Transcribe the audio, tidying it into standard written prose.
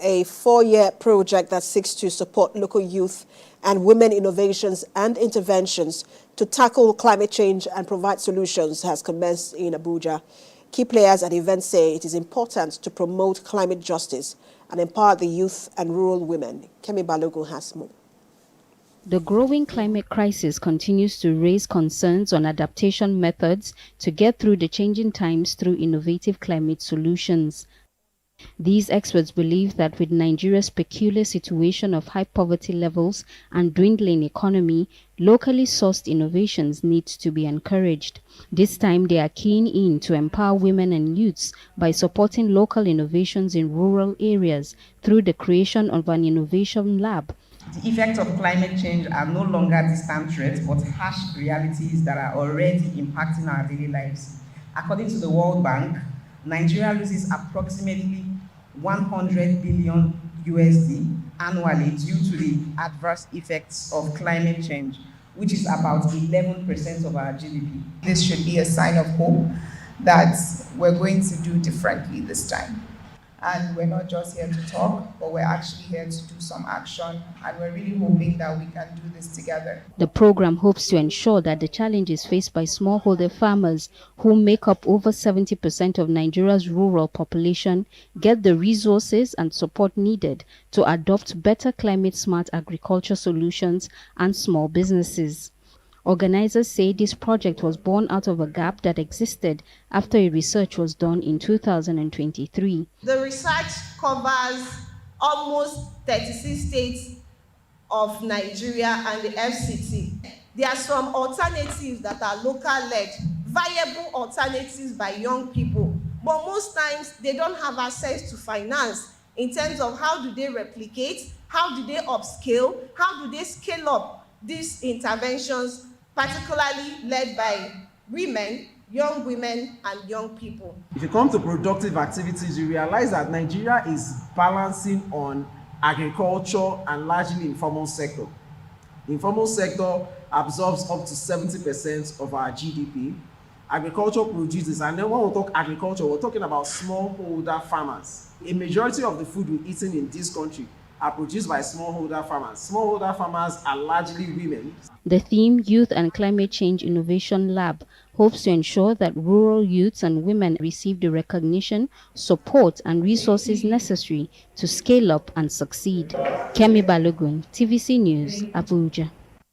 A 4-year project that seeks to support local youth and women innovations and interventions to tackle climate change and provide solutions has commenced in Abuja. Key players at the event say it is important to promote climate justice and empower the youth and rural women. Kemi Balogun has more. The growing climate crisis continues to raise concerns on adaptation methods to get through the changing times through innovative climate solutions. These experts believe that with Nigeria's peculiar situation of high poverty levels and dwindling economy, locally sourced innovations need to be encouraged. This time they are keen in to empower women and youths by supporting local innovations in rural areas through the creation of an innovation lab. The effects of climate change are no longer distant threats, but harsh realities that are already impacting our daily lives. According to the World Bank, Nigeria loses approximately 100 billion USD annually due to the adverse effects of climate change, which is about 11% of our GDP. This should be a sign of hope that we're going to do differently this time. And we're not just here to talk, but we're actually here to do some action. And we're really hoping that we can do this together. The program hopes to ensure that the challenges faced by smallholder farmers, who make up over 70% of Nigeria's rural population, get the resources and support needed to adopt better climate-smart agriculture solutions and small businesses. Organizers say this project was born out of a gap that existed after a research was done in 2023. The research covers almost 36 states of Nigeria and the FCT. There are some alternatives that are local-led, viable alternatives by young people, but most times they don't have access to finance in terms of how do they replicate, how do they upscale, how do they scale up these interventions, particularly led by women, young women, and young people. If you come to productive activities, you realize that Nigeria is balancing on agriculture and largely informal sector. The informal sector absorbs up to 70% of our GDP. Agriculture produces, and then when we talk agriculture, we're talking about smallholder farmers. A majority of the food we're eating in this country are produced by smallholder farmers. Smallholder farmers are largely women. The theme, Youth and Climate Change Innovation Lab, hopes to ensure that rural youths and women receive the recognition, support, and resources necessary to scale up and succeed. Kemi Balogun, TVC News, Abuja.